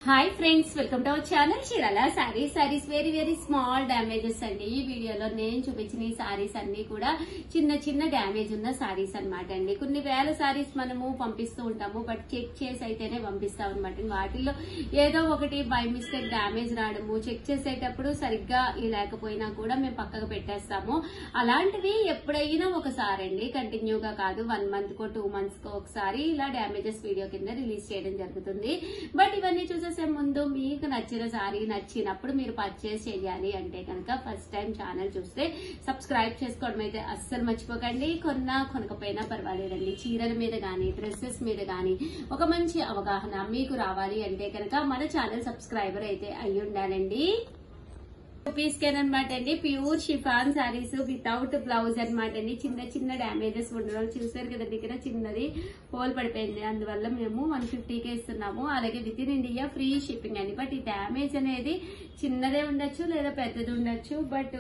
Hi friends, welcome to our channel Chirala saris very small damages అండి. ఈ వీడియోలో నేను చూపించిన ఈ సారీస్ అన్ని కూడా చిన్న డ్యామేజ్ ఉన్న సారీస్ అన్నమాట అండి. కొన్ని వేల సారీస్ మనము పంపిస్తూ ఉంటాము, బట్ చెక్ చేసి అయితేనే పంపిస్తాం అనమాట. వాటిల్లో ఏదో ఒకటి బై మిస్టేక్ డ్యామేజ్ రావడము, చెక్ చేసేటప్పుడు సరిగ్గా లేకపోయినా కూడా మేము పక్కకు పెట్టేస్తాము. అలాంటివి ఎప్పుడైనా ఒకసారి అండి, కంటిన్యూగా కాదు, 1 month కో 2 months కో ఒకసారి ఇలా డ్యామేజెస్ వీడియో కింద రిలీజ్ చేయడం జరుగుతుంది. బట్ ఇవన్నీ చూసేసే ముందు మీకు నచ్చిన సారీ నచ్చినప్పుడు మీరు పర్చేస్ చేయాలి అంటే కనుక ఫస్ట్ టైం ఛానల్ చూస్తే సబ్స్క్రైబ్ చేసుకోవడం అయితే అస్సలు మర్చిపోకండి. కొనకపోయినా పర్వాలేదండి, చీరల మీద గానీ డ్రెస్సెస్ మీద గానీ ఒక మంచి అవగాహన మీకు రావాలి అంటే కనుక మన ఛానల్ సబ్స్క్రైబర్ అయితే అయ్యి ఉండాలండి. రూపీస్ అనమాట అండి. Pure chiffon saris without blouse అనమాట అండి. చిన్న డ్యామేజెస్ ఉండడం చూసారు కదండి. ఇక్కడ చిన్నది హోల్ పడిపోయింది, అందువల్ల మేము 150కే ఇస్తున్నాము. అలాగే within India free shipping అండి. బట్ ఈ డ్యామేజ్ అనేది చిన్నదే ఉండొచ్చు లేదా పెద్దది ఉండొచ్చు, బట్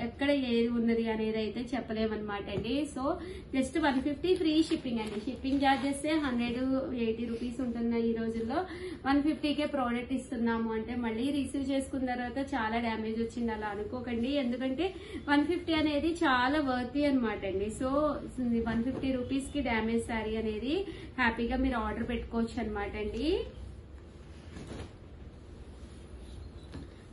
ఎక్కడ ఏది ఉన్నది అనేది అయితే చెప్పలేమన్నమాట అండి. సో జస్ట్ 150 ఫ్రీ షిప్పింగ్ అండి. షిప్పింగ్ చార్జెస్ 180 రూపీస్ ఉంటున్నాయి ఈ రోజుల్లో. 150కే ప్రోడక్ట్ ఇస్తున్నాము అంటే మళ్ళీ రిసీవ్ చేసుకున్న తర్వాత చాలా డ్యామేజ్ వచ్చింది అలా అనుకోకండి. ఎందుకంటే 150 అనేది చాలా వర్తీ అనమాట అండి. సో 150 రూపీస్ కి డ్యామేజ్ శారీ అనేది హ్యాపీగా మీరు ఆర్డర్ పెట్టుకోవచ్చు అనమాట అండి.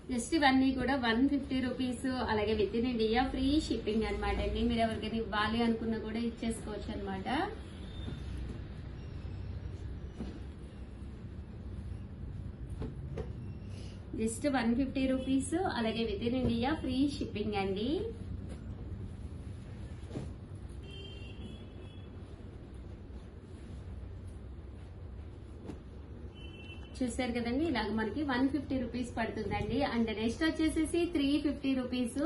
జస్ట్ ఇవన్నీ కూడా 150 రూపీస్. అలాగే within India free shipping అనమాట అండి. మీరు ఎవరికైనా ఇవ్వాలి అనుకున్నా కూడా ఇచ్చేసుకోవచ్చు అనమాట. Just 150 rupees. అలాగే within India free shipping అండి. చూసారు కదండి, ఇలాగ మనకి 150 రూపీస్ పడుతుందండి. అండ్ నెక్స్ట్ వచ్చేసి 350 రూపీస్.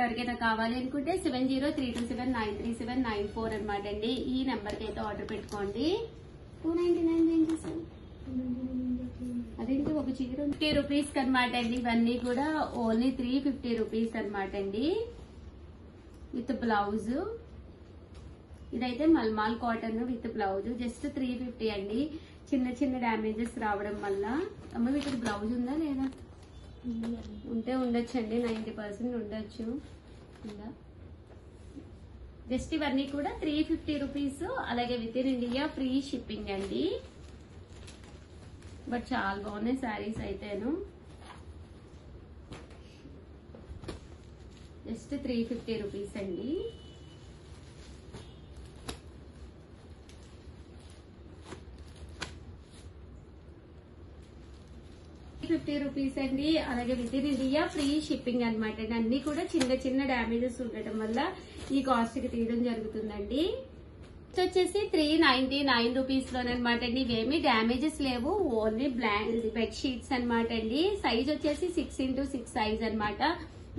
ఎవరికైనా కావాలి అనుకుంటే 703279937994 అనమాట అండి. ఈ నెంబర్ కి అయితే ఆర్డర్ పెట్టుకోండి. 299 అదేంటి ఒక చీర 50 రూపీస్ అనమాట అండి. ఇవన్నీ కూడా ఓన్లీ 350 రూపీస్ అనమాట అండి విత్ బ్లౌజ్. ఇదైతే mulmul cotton with blouse. Just 350 అండి. చిన్న డ్యామేజెస్ రావడం వల్ల. అమ్మ వీటికి బ్లౌజ్ ఉందా లేదా? ఉంటే ఉండొచ్చండి, 90% ఉండొచ్చు. జస్ట్ ఇవన్నీ కూడా 350 రూపీస్. అలాగే within India free shipping అండి. బట్ చాలా బాగున్నాయి శారీస్ అయితేను. జస్ట్ 350 రూపీస్ అండి. రూపీస్ అండి. అలాగే within India free shipping అనమాట అండి. అన్ని కూడా చిన్న డ్యామేజెస్ ఉండటం వల్ల ఈ కాస్ట్ కి తీయడం జరుగుతుందండి. వచ్చేసి 399 రూపీస్ లోనమాట అండి. ఇవేమి డ్యామేజెస్ లేవు, ఓన్లీ బెడ్ షీట్స్ అనమాట అండి. సైజ్ వచ్చేసి 6x6 సైజ్ అనమాట.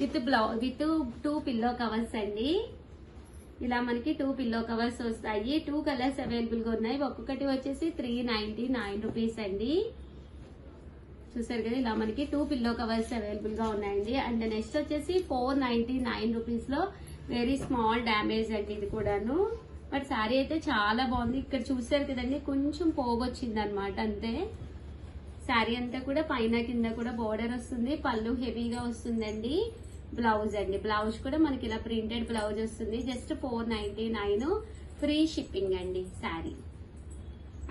విత్ 2 పిల్లో కవర్స్ అండి. ఇలా మనకి 2 పిల్లో కవర్స్ వస్తాయి. 2 కలర్స్ అవైలబుల్ గా ఉన్నాయి. ఒక్కొక్కటి వచ్చేసి 399 రూపీస్ అండి. చూసారు కదా, ఇలా మనకి 2 పిల్లో కవర్స్ అవైలబుల్ గా ఉన్నాయండి. అండ్ నెక్స్ట్ వచ్చేసి 499 రూపీస్ లో వెరీ స్మాల్ డ్యామేజ్ అండి ఇది కూడాను. బట్ శారీ అయితే చాలా బాగుంది. ఇక్కడ చూసారు కదండి, కొంచెం పోగొచ్చింది అనమాట అంతే. శారీ అంతా కూడా పైన కింద కూడా బోర్డర్ వస్తుంది. పళ్ళు హెవీగా వస్తుందండి. బ్లౌజ్ అండి, బ్లౌజ్ కూడా మనకి ఇలా ప్రింటెడ్ బ్లౌజ్ వస్తుంది. జస్ట్ 499 ఫ్రీ షిప్పింగ్ అండి శారీ.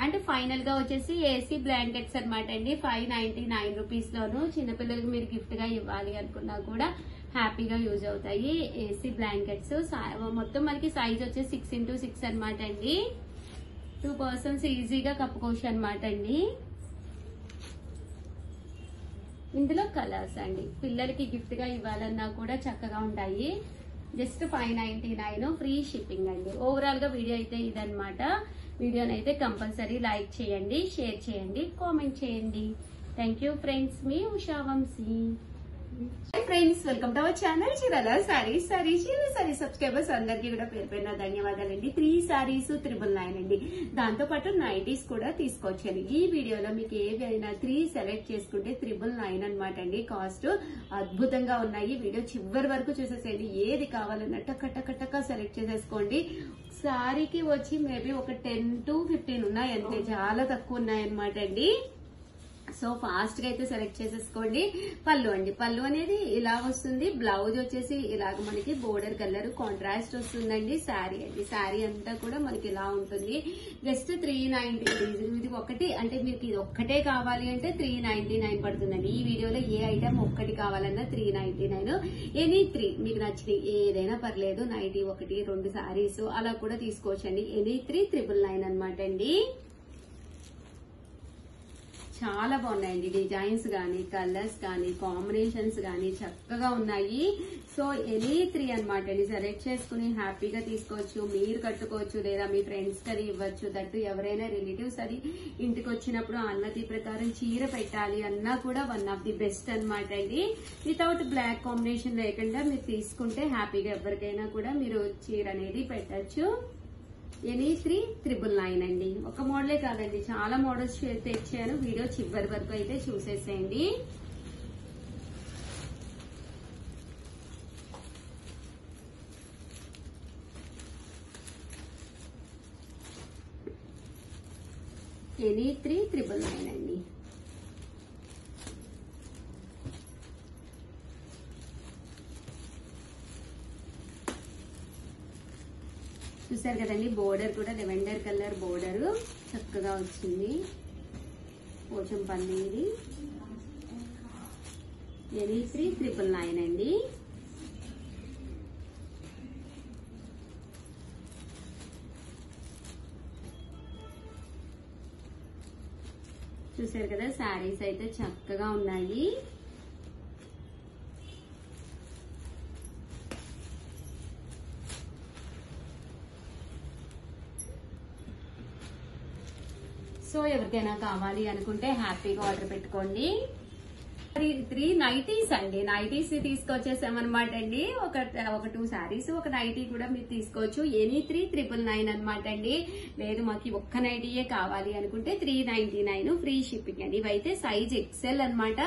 అంటే ఫైనల్ గా వచ్చేసి ఏసీ బ్లాంకెట్స్ అనమాట అండి. 599 రూపీస్ లోను. చిన్నపిల్లలకి మీరు గిఫ్ట్ గా ఇవ్వాలి అనుకున్నా కూడా హ్యాపీగా యూజ్ అవుతాయి ఏసీ బ్లాంకెట్స్. మొత్తం మనకి సైజ్ వచ్చేసి 6x6 అనమాట అండి. 2 persons ఈజీగా కప్పుకోవచ్చు అనమాట అండి. ఇందులో కలర్స్ అండి, పిల్లలకి గిఫ్ట్ గా ఇవ్వాలన్నా కూడా చక్కగా ఉంటాయి. జస్ట్ 599 ఫ్రీ షిప్పింగ్ అండి. ఓవరాల్ గా వీడియో అయితే ఇదనమాట. వీడియోని అయితే కంపల్సరీ లైక్ చేయండి, షేర్ చేయండి, కామెంట్ చేయండి. థ్యాంక్ యూ ఫ్రెండ్స్, మీ Usha Vamshi. Friends, welcome to our channel Chirala sarees subscribers అందరికీ కూడా పేరు పేరున ధన్యవాదాలండి. 3 సారీస్ 999 అండి. దాంతో పాటు నైటీస్ కూడా తీసుకోవచ్చండి. ఈ వీడియోలో మీకు ఏవైనా 3 సెలెక్ట్ చేసుకుంటే 999 అనమాట అండి. కాస్ట్ అద్భుతంగా ఉన్నాయి. వీడియో చివరి వరకు చూసేసేయండి. ఏది కావాలన్నా టక్క సెలెక్ట్ చేసేసుకోండి. సారీకి వచ్చి మేబీ ఒక 10 to 15 ఉన్నాయి అంతే, చాలా తక్కువ ఉన్నాయన్నమాట అండి. సో ఫాస్ట్ గా అయితే సెలెక్ట్ చేసేసుకోండి. పళ్ళు అండి, పళ్ళు అనేది ఇలా వస్తుంది. బ్లౌజ్ వచ్చేసి ఇలాగ మనకి బోర్డర్ కలర్ కాంట్రాస్ట్ వస్తుందండి. శారీ అండి, శారీ అంతా కూడా మనకి ఇలా ఉంటుంది. జస్ట్ 390 ఇది ఒకటి, అంటే మీకు ఇది ఒక్కటే కావాలి అంటే 399 పడుతుందండి. ఈ వీడియోలో ఏ ఐటమ్ ఒక్కటి కావాలన్నా 399. ఎనీ 3 మీకు నచ్చిన ఏదైనా పర్లేదు. 91 2 శారీస్ అలా కూడా తీసుకోవచ్చండి. ఎనీ 3 999 అనమాట అండి. చాలా బాగున్నాయండి. డిజైన్స్ గానీ, కలర్స్ గానీ, కాంబినేషన్స్ గానీ చక్కగా ఉన్నాయి. సో ఎనీ 3 అనమాట అండి. సెలెక్ట్ చేసుకుని హ్యాపీగా తీసుకోవచ్చు. మీరు కట్టుకోవచ్చు, లేదా మీ ఫ్రెండ్స్ కది ఇవ్వచ్చు. దట్టు ఎవరైనా రిలేటివ్స్ అది ఇంటికి వచ్చినప్పుడు అన్నతి ప్రకారం చీర పెట్టాలి అన్నా కూడా వన్ ఆఫ్ ది బెస్ట్ అనమాట అండి. వితౌట్ బ్లాక్ కాంబినేషన్ లేకుండా మీరు తీసుకుంటే హ్యాపీగా ఎవరికైనా కూడా మీరు చీర అనేది పెట్టచ్చు. ఎనీ 3 999 అండి. ఒక మోడలే కాదండి, చాలా మోడల్స్ తెచ్చాను. వీడియో చివరి వరకు అయితే చూసేసేయండి. ఎనీ 3 999 అండి. చూసారు కదండి, బోర్డర్ కూడా లెవెండర్ కలర్ బోర్డర్ చక్కగా వచ్చింది. పోచం పల్లి ఇది. ఎనీ 3 999 అండి. చూసారు కదా, శారీస్ అయితే చక్కగా ఉన్నాయి. సో ఎవరికైనా కావాలి అనుకుంటే హ్యాపీగా ఆర్డర్ పెట్టుకోండి. 3 నైటీస్ అండి. నైటీస్ తీసుకొచ్చేసామన్నమాట అండి. ఒక 2 శారీస్, ఒక నైటీ కూడా మీరు తీసుకోవచ్చు. ఎనీ 3 999 అనమాట అండి. లేదు మాకు ఒక్క నైటీయే కావాలి అనుకుంటే 399 ఫ్రీ షిప్పింగ్ అండి. ఇవైతే సైజ్ ఎక్సెల్ అనమాట.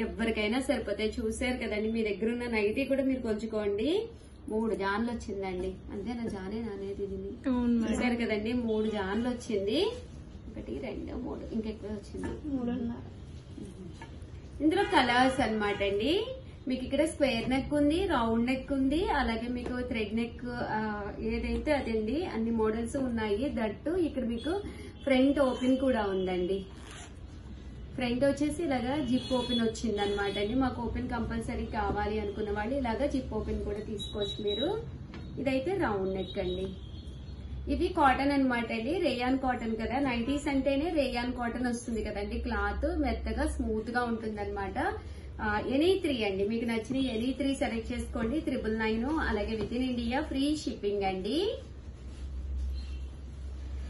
ఎవరికైనా సరిపోతాయి. చూసారు కదండి, మీ దగ్గర ఉన్న నైటీ కూడా మీరు కొలుచుకోండి. 3 జాన్లు వచ్చిందండి. అంతేనా, జానే నానేది ఇది. చూసారు కదండి, 3 జాన్లు వచ్చింది. 1 2 3 ఇంకెక్కువ వచ్చింది, 3.5. ఇందులో కలర్స్ అనమాట అండి. మీకు ఇక్కడ స్క్వేర్ నెక్ ఉంది, రౌండ్ నెక్ ఉంది, అలాగే మీకు థ్రెడ్ నెక్ ఏదైతే అదండి. అన్ని మోడల్స్ ఉన్నాయి. దట్టు ఇక్కడ మీకు ఫ్రంట్ ఓపెన్ కూడా ఉందండి. ఫ్రంట్ వచ్చేసి ఇలాగా జిప్ ఓపెన్ వచ్చింది అనమాట అండి. మాకు ఓపెన్ కంపల్సరీ కావాలి అనుకున్న వాళ్ళు ఇలాగా జిప్ ఓపెన్ కూడా తీసుకోవచ్చు మీరు. ఇదైతే రౌండ్ నెక్ అండి. ఇది కాటన్ అనమాట అండి. రేయాన్ కాటన్ కదా, 90s అంటేనే రేయాన్ కాటన్ వస్తుంది కదండి. క్లాత్ మెత్తగా స్మూత్ గా ఉంటుంది అనమాట. ఎనీ 3 అండి. మీకు నచ్చిన ఎనీ 3 సెలెక్ట్ చేసుకోండి. 999. అలాగే within India free shipping అండి.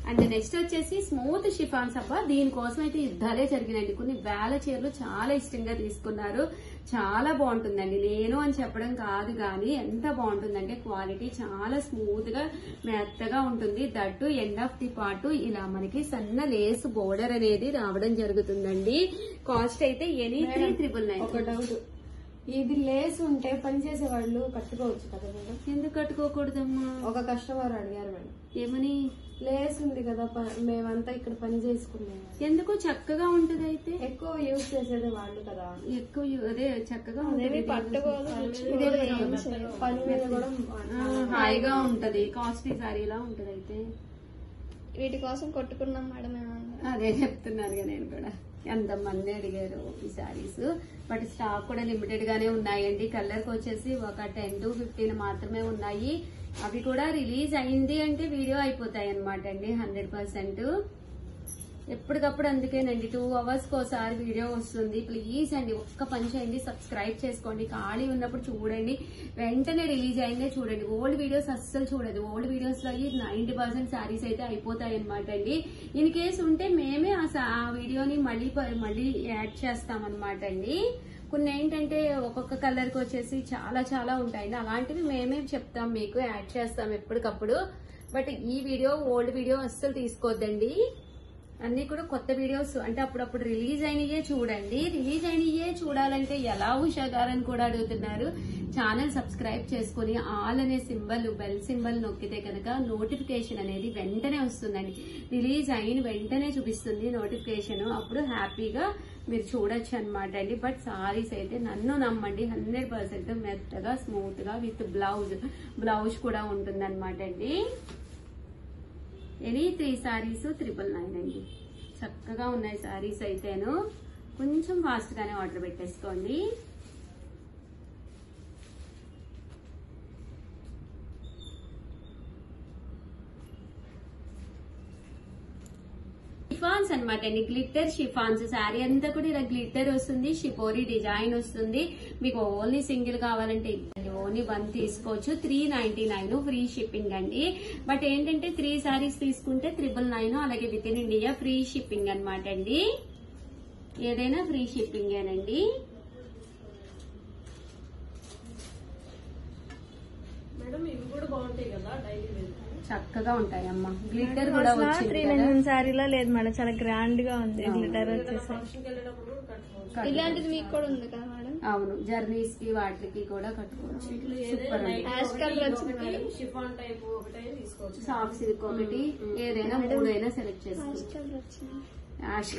అండ్ నెక్స్ట్ వచ్చేసి స్మూత్ షిఫాన్ సబ్బా. దీనికోసం అయితే యుద్ధాలే జరిగినండి. కొన్ని వేల చీరలు చాలా ఇష్టంగా తీసుకున్నారు. చాలా బాగుంటుందండి. నేను అని చెప్పడం కాదు కానీ ఎంత బాగుంటుందంటే క్వాలిటీ చాలా స్మూత్ గా మెత్తగా ఉంటుంది. That end of the part ఇలా మనకి సన్న లేస్ బోర్డర్ అనేది రావడం జరుగుతుందండి. కాస్ట్ అయితే ఎనీ 3 999. ఒక డౌట్, ఇది లేస్ ఉంటే పనిచేసే వాళ్ళు కట్టుకోవచ్చు కదా మేడం? ఎందుకు కట్టుకోకూడదమ్మా? ఒక కస్టమర్ అడిగారు మేడం. ఏమని? లేస్ ఉంది కదా, మేమంతా ఇక్కడ పని చేసుకున్నాం. ఎందుకు చక్కగా ఉంటది. అయితే ఎక్కువ యూజ్ చేసేది వాళ్ళు కదా, ఎక్కువ అదే చక్కగా పని మీద కూడా హాయిగా ఉంటది. కాస్ట్లీ సారీలా ఉంటది. అయితే వీటి కోసం కొట్టుకున్నాం మేడం. అదే చెప్తున్నాను నేను కూడా. ఎంతమంది అడిగారు ఈ శారీస్. బట్ స్టాక్ కూడా లిమిటెడ్ గానే ఉన్నాయండి. కలర్కి వచ్చేసి ఒక 10 to 15 మాత్రమే ఉన్నాయి. అవి కూడా రిలీజ్ అయింది అంటే వీడియో అయిపోతాయి అనమాట అండి. 100%. ఎప్పటికప్పుడు అందుకేనండి 2 hours ఒకసారి వీడియో వస్తుంది. ప్లీజ్ అండి ఒక్క పని చేయండి, సబ్స్క్రైబ్ చేసుకోండి. ఖాళీ ఉన్నప్పుడు చూడండి, వెంటనే రిలీజ్ అయిందే చూడండి. ఓల్డ్ వీడియోస్ అస్సలు చూడదు. ఓల్డ్ వీడియోస్ లో 90% శారీస్ అయితే అయిపోతాయి అనమాట అండి. ఇన్ కేస్ ఉంటే మేమే ఆ వీడియోని మళ్ళీ యాడ్ చేస్తాం అనమాట అండి. కొన్ని ఏంటంటే ఒక్కొక్క కలర్ కి వచ్చేసి చాలా చాలా ఉంటాయండి. అలాంటివి మేమే చెప్తాం, మీకు యాడ్ చేస్తాం ఎప్పటికప్పుడు. బట్ ఈ వీడియో ఓల్డ్ వీడియో అస్సలు తీసుకోవద్దండి. అన్ని కూడా కొత్త వీడియోస్ అంటే అప్పుడప్పుడు రిలీజ్ అయినయే చూడండి. రిలీజ్ అయినయే చూడాలంటే ఎలా ఉషాగారని కూడా అడుగుతున్నారు. ఛానల్ సబ్స్క్రైబ్ చేసుకుని ఆల్ అనే సింబల్, బెల్ సింబల్ నొక్కితే కనుక నోటిఫికేషన్ అనేది వెంటనే వస్తుందండి. రిలీజ్ అయిన వెంటనే చూపిస్తుంది నోటిఫికేషన్. అప్పుడు హ్యాపీగా మీరు చూడొచ్చు అనమాట అండి. బట్ సారీస్ అయితే నన్ను నమ్మండి 100% మెత్తగా స్మూత్ గా విత్ బ్లౌజ్ కూడా ఉంటుంది అనమాట అండి. ఎనీ 3 సారీస్ 999 అండి. చక్కగా ఉన్నాయి సారీస్ అయితేను. కొంచెం ఫాస్ట్ గానే ఆర్డర్ పెట్టేసుకోండి. షిఫాన్స్ అనమాట అండి, గ్లిట్టర్ షిఫాన్స్. శారీ అంతా కూడా ఇలా గ్లిట్టర్ వస్తుంది, షిపోరీ డిజైన్ వస్తుంది. మీకు ఓన్లీ సింగిల్ కావాలంటే ఓన్లీ 1 తీసుకోవచ్చు. 399 ఫ్రీ షిప్పింగ్ అండి. బట్ ఏంటంటే 3 సారీస్ తీసుకుంటే 999, అలాగే within India free shipping అనమాట అండి. ఏదైనా ఫ్రీ షిప్పింగేనండి. మేడం ఇవి కూడా బాగుంటాయి కదా డైలీ వేర్. చక్కగా ఉంటాయి అమ్మ. గ్లిట్టర్ కూడా వచ్చింది 399 సారీలో లేదు మేడం, చాలా గ్రాండ్ గా ఉంది. గ్లిటర్ వచ్చేసి ఫంక్షన్కి వెళ్ళేటప్పుడు కట్టుకోవచ్చు. ఇలాంటిది మీకు కూడా ఉంది కదా మేడం? అవును, జర్నీస్ కి వాటికి కూడా కట్టుకోవచ్చు. సూపర్ అండి. యాష్ కలర్ వచ్చింది మేడం. షిఫాన్ టైప్ ఒకటే తీసుకోవచ్చు. సాఫ్ట్ సిల్క్ ఒకటి, ఏదైనా 3 అయినా సెలెక్ట్ యాష్ చేసుకోవచ్చు. కలర్ వచ్చింది. యాష్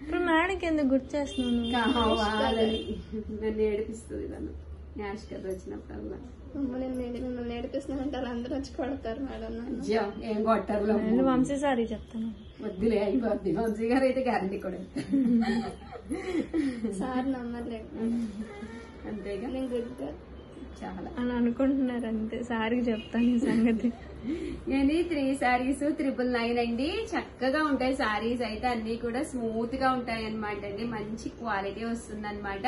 ఇప్పుడు మేడంకి ఎందుకు గుర్తు చేస్తున్నాను? కావాలని నన్ను ఏడిపిస్తుంది తను యాష్ కలర్ వచ్చినప్పుడల్లా. మిమ్మల్ని నేర్పిస్తున్నానంటారు, అందరూ వచ్చి కొడతారు మేడం. అయ్యో, ఏం కొట్టారు నేను వంశీ సారీ చెప్తాను. వద్దులే అయిపోద్ది. వంశీ గారు అయితే గ్యారంటీ కూడా సార్ నమ్మలేదు. అంతేగా, నేను గుడ్ చాలా అని అనుకుంటున్నారు అంతే. సారీకి చెప్తాను ఈ సంగతి. ఇది 3 సారీస్ 999 అండి. చక్కగా ఉంటాయి సారీస్ అయితే, అన్ని కూడా స్మూత్ గా ఉంటాయి అనమాట అండి. మంచి క్వాలిటీ వస్తుంది అనమాట.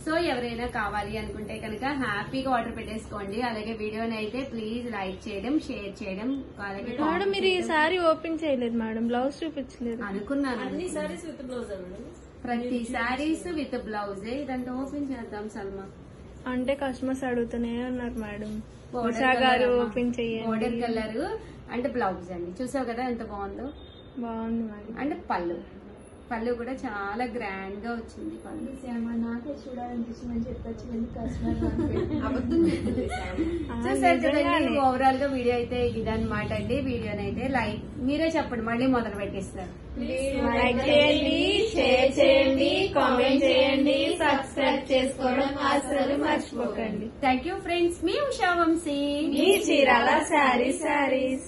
సో ఎవరైనా కావాలి అనుకుంటే కనుక హ్యాపీగా ఆర్డర్ పెట్టేసుకోండి. అలాగే వీడియోని అయితే ప్లీజ్ లైక్ చేయడం, షేర్ చేయడం, అలాగే మేడం మీరు ఈ సారీ ఓపెన్ చేయలేదు మేడం, బ్లౌజ్ చూపించలేదు. అనుకున్నాను. అన్ని సారీస్ విత్ బ్లౌజ్ మేడం. ప్రతి సారీస్ విత్ బ్లౌజే. ఇదంతా ఓపెన్ చేద్దాం సల్మా. అంటే కస్టమర్స్ అడుగుతూనే ఉన్నారు మేడం, బోర్డర్ ఉషా గారు కలర్ ఓపెన్ చేయండి. బోర్డర్ కలర్ అంటే బ్లౌజ్ అండి. చూసావు కదా ఎంత బాగుందో. బాగుంది మేడం. అంటే పళ్ళు కూడా చాలా గ్రాండ్ గా వచ్చింది. పళ్ళు నాకే చూడాలనిపిస్తుందని చెప్పొచ్చు. చూసారు కదండి. ఓవరాల్ గా వీడియో అయితే ఇదన్నమాట అండి. వీడియోని అయితే లైక్ మీరే చెప్పండి, మళ్ళీ మొదలు పెట్టిస్తారు. లైక్ చేయండి, షేర్ చేయండి, కామెంట్ చేయండి, సబ్స్క్రైబ్ చేసుకోవడం అసలు మర్చిపోకండి. Thank you friends. మీ ఉషా వంశీ, మీ చీరాల సారీస్.